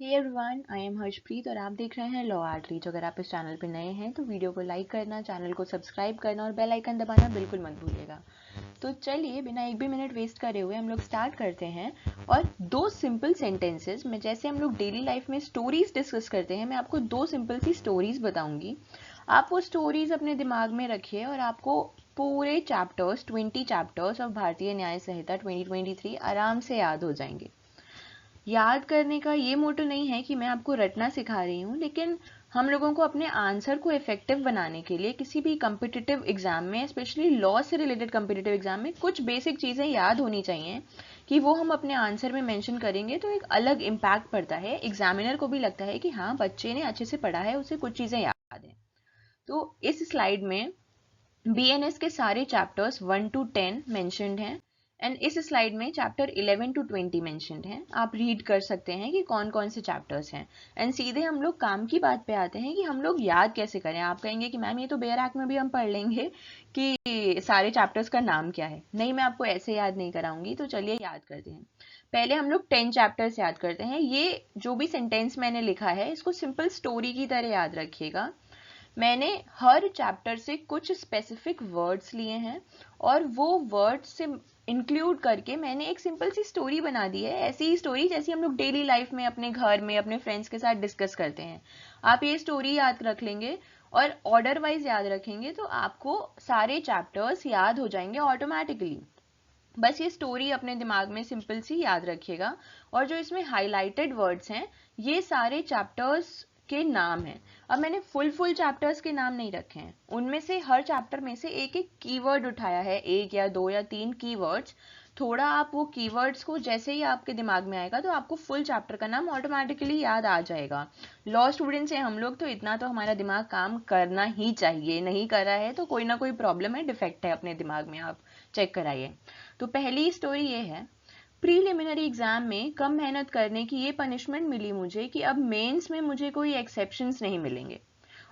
Hey everyone, I am Harshpreet और आप देख रहे हैं लॉ आर्ट रीच। अगर आप इस चैनल पर नए हैं तो वीडियो को लाइक करना, चैनल को सब्सक्राइब करना और बेल आइकन दबाना बिल्कुल मत भूलिएगा। तो चलिए बिना एक भी मिनट वेस्ट करे हुए हम लोग स्टार्ट करते हैं। और दो सिंपल सेंटेंसेस में, जैसे हम लोग डेली लाइफ में स्टोरीज डिस्कस करते हैं, मैं आपको दो सिंपल सी स्टोरीज बताऊंगी। आप वो स्टोरीज अपने दिमाग में रखिए और आपको पूरे चैप्टर्स 20 चैप्टर्स ऑफ भारतीय न्याय संहिता 2023 आराम से याद हो जाएंगे। याद करने का ये मोटो नहीं है कि मैं आपको रटना सिखा रही हूँ, लेकिन हम लोगों को अपने आंसर को इफेक्टिव बनाने के लिए किसी भी कम्पिटिटिव एग्जाम में, स्पेशली लॉ से रिलेटेड कम्पिटिटिव एग्जाम में, कुछ बेसिक चीज़ें याद होनी चाहिए कि वो हम अपने आंसर में मेंशन करेंगे तो एक अलग इम्पैक्ट पड़ता है। एग्जामिनर को भी लगता है कि हाँ, बच्चे ने अच्छे से पढ़ा है, उसे कुछ चीज़ें याद हैं। तो इस स्लाइड में BNS के सारे चैप्टर्स 1 to 10 मेंशनड हैं एंड इस स्लाइड में चैप्टर 11 to 20 मेंशनड हैं। आप रीड कर सकते हैं कि कौन कौन से चैप्टर्स हैं एंड सीधे हम लोग काम की बात पे आते हैं कि हम लोग याद कैसे करें। आप कहेंगे कि मैम ये तो बेयर एक्ट में भी हम पढ़ लेंगे कि सारे चैप्टर्स का नाम क्या है। नहीं, मैं आपको ऐसे याद नहीं कराऊंगी। तो चलिए याद करते हैं। पहले हम लोग 10 चैप्टर्स याद करते हैं। ये जो भी सेंटेंस मैंने लिखा है इसको सिंपल स्टोरी की तरह याद रखिएगा। मैंने हर चैप्टर से कुछ स्पेसिफिक वर्ड्स लिए हैं और वो वर्ड्स से इंक्लूड करके मैंने एक सिंपल सी स्टोरी बना दी है। ऐसी ही स्टोरी जैसी हम लोग डेली लाइफ में अपने घर में अपने फ्रेंड्स के साथ डिस्कस करते हैं। आप ये स्टोरी याद रख लेंगे और ऑर्डर वाइज याद रखेंगे तो आपको सारे चैप्टर्स याद हो जाएंगे ऑटोमेटिकली। बस ये स्टोरी अपने दिमाग में सिंपल सी याद रखिएगा। और जो इसमें हाईलाइटेड वर्ड्स हैं ये सारे चैप्टर्स के नाम हैं। अब मैंने फुल चैप्टर्स के नाम नहीं रखे हैं, उनमें से हर चैप्टर में से एक एक कीवर्ड उठाया है, एक या दो या तीन कीवर्ड्स। थोड़ा आप वो कीवर्ड्स को जैसे ही आपके दिमाग में आएगा तो आपको फुल चैप्टर का नाम ऑटोमेटिकली याद आ जाएगा। लॉ स्टूडेंट्स हैं हम लोग तो इतना तो हमारा दिमाग काम करना ही चाहिए। नहीं कर रहा है तो कोई ना कोई प्रॉब्लम है, डिफेक्ट है अपने दिमाग में, आप चेक कराइए। तो पहली स्टोरी ये है। प्रीलिमिनरी एग्जाम में कम मेहनत करने की ये पनिशमेंट मिली मुझे कि अब मेंस में मुझे कोई एक्सेप्शंस नहीं मिलेंगे।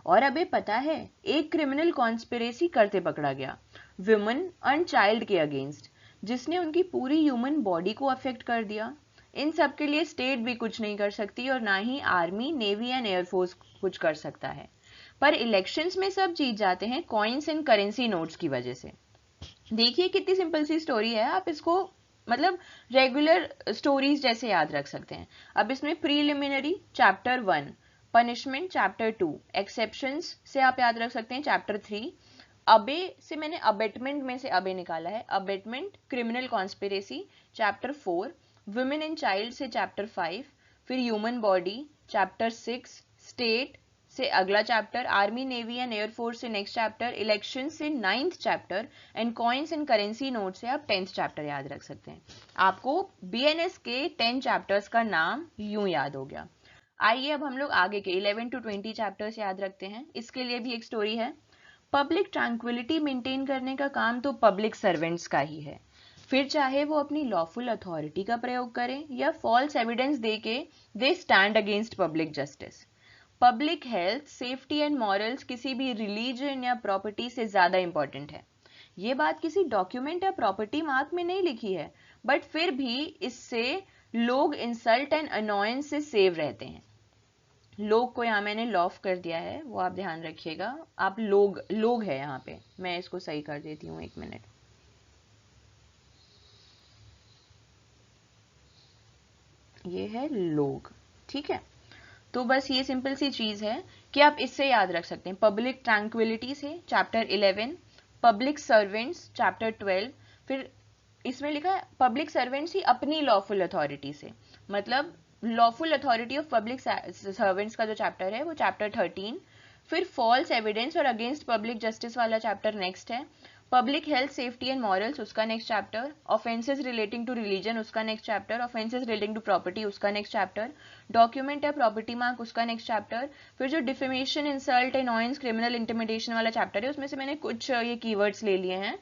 और अबे पता है, एक क्रिमिनल कॉन्स्पिरेसी करते पकड़ा गया वुमेन एंड चाइल्ड के अगेंस्ट, जिसने उनकी पूरी ह्यूमन बॉडी को अफेक्ट कर दिया। इन सब के लिए स्टेट भी कुछ नहीं कर सकती और ना ही आर्मी, नेवी एंड एयरफोर्स कुछ कर सकता है। पर इलेक्शंस में सब जीत जाते हैं कॉइन्स एंड करेंसी नोट्स की वजह से। देखिए कितनी सिंपल सी स्टोरी है। आप इसको मतलब रेगुलर स्टोरीज जैसे याद रख सकते हैं। अब इसमें preliminary chapter 1, punishment chapter 2, exceptions से आप याद रख सकते हैं चैप्टर 3, अबे से मैंने अबेटमेंट में से अबे निकाला है, abetment criminal conspiracy chapter 4, women and child से चैप्टर 5, फिर ह्यूमन बॉडी चैप्टर 6, स्टेट से अगला chapter, army navy and air force से नेक्स्ट चैप्टर, इलेक्शन से 9th chapter and coins and currency note से आप 10th चैप्टर याद रख सकते हैं। आपको BNS के 10 चैप्टर्स का नाम यूं याद हो गया। आइए अब हम लोग आगे के 11 to 20 चैप्टर्स याद रखते हैं। इसके लिए भी एक स्टोरी है। पब्लिक ट्रैंक्विलिटी मेंटेन करने का काम तो पब्लिक सर्वेंट्स का ही है, फिर चाहे वो अपनी लॉफुल अथॉरिटी का प्रयोग करें या फॉल्स एविडेंस देके they stand against public justice. Public health, safety and morals किसी भी रिलीजन या प्रॉपर्टी से ज्यादा इंपॉर्टेंट है। ये बात किसी डॉक्यूमेंट या प्रॉपर्टी मार्क में नहीं लिखी है, बट फिर भी इससे लोग इंसल्ट एंड अनोयंस से सेव रहते हैं। लोग को यहाँ मैंने लॉफ कर दिया है, वो आप ध्यान रखिएगा। आप लोग है यहाँ पे, मैं इसको सही कर देती हूँ, एक मिनट। ये है लोग, ठीक है। तो बस ये सिंपल सी चीज है कि आप इससे याद रख सकते हैं। पब्लिक ट्रैंक्विलिटी से चैप्टर 11, पब्लिक सर्वेंट्स चैप्टर 12, फिर इसमें लिखा है पब्लिक सर्वेंट्स ही अपनी लॉफुल अथॉरिटी से, मतलब lawful authority of public servants का जो चैप्टर है वो चैप्टर 13, फिर फॉल्स एविडेंस और अगेंस्ट पब्लिक जस्टिस वाला चैप्टर नेक्स्ट है, public health, safety and morals उसका next chapter, offences relating to religion उसका next chapter, offences relating to property उसका नेक्स्ट चैप्टर, डॉक्यूमेंट या प्रॉपर्टी मार्क उसका नेक्स्ट चैप्टर, फिर जो defamation, insult, annoyance, criminal intimidation वाला chapter है उसमें से मैंने कुछ ये कीवर्ड्स ले लिए हैं,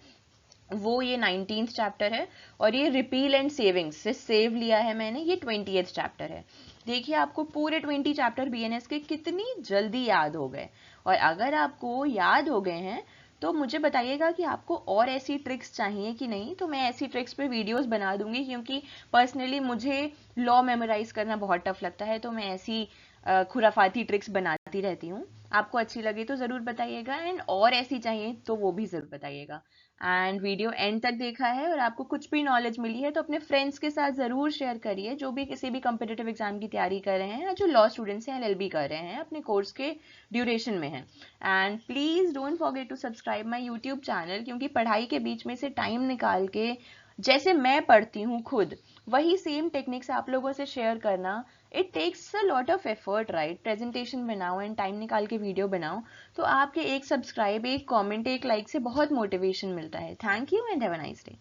वो ये 19th चैप्टर है। और ये रिपील एंड सेविंग्स से सेव लिया है मैंने, ये 20th चैप्टर है। देखिए आपको पूरे 20 चैप्टर BNS के कितनी जल्दी याद हो गए। और अगर आपको याद हो गए हैं तो मुझे बताइएगा कि आपको और ऐसी ट्रिक्स चाहिए कि नहीं, तो मैं ऐसी ट्रिक्स पे वीडियोस बना दूंगी, क्योंकि पर्सनली मुझे लॉ मेमोराइज करना बहुत टफ लगता है, तो मैं ऐसी खुराफाती ट्रिक्स बनाती रहती हूँ। आपको अच्छी लगी तो ज़रूर बताइएगा, एंड और ऐसी चाहिए तो वो भी ज़रूर बताइएगा। एंड वीडियो एंड तक देखा है और आपको कुछ भी नॉलेज मिली है तो अपने फ्रेंड्स के साथ ज़रूर शेयर करिए, जो भी किसी भी कम्पिटिटिव एग्जाम की तैयारी कर रहे हैं या जो लॉ स्टूडेंट्स हैं, LLB कर रहे हैं, अपने कोर्स के ड्यूरेशन में हैं। And please don't forget to subscribe my YouTube channel, क्योंकि पढ़ाई के बीच में से टाइम निकाल के जैसे मैं पढ़ती हूँ खुद, वही सेम टेक्निक्स आप लोगों से शेयर करना, it takes a lot of effort, right. Presentation बनाओ एंड टाइम निकाल के वीडियो बनाओ, तो आपके एक सब्सक्राइब, एक कमेंट, एक लाइक से बहुत मोटिवेशन मिलता है। Thank you and have a nice day.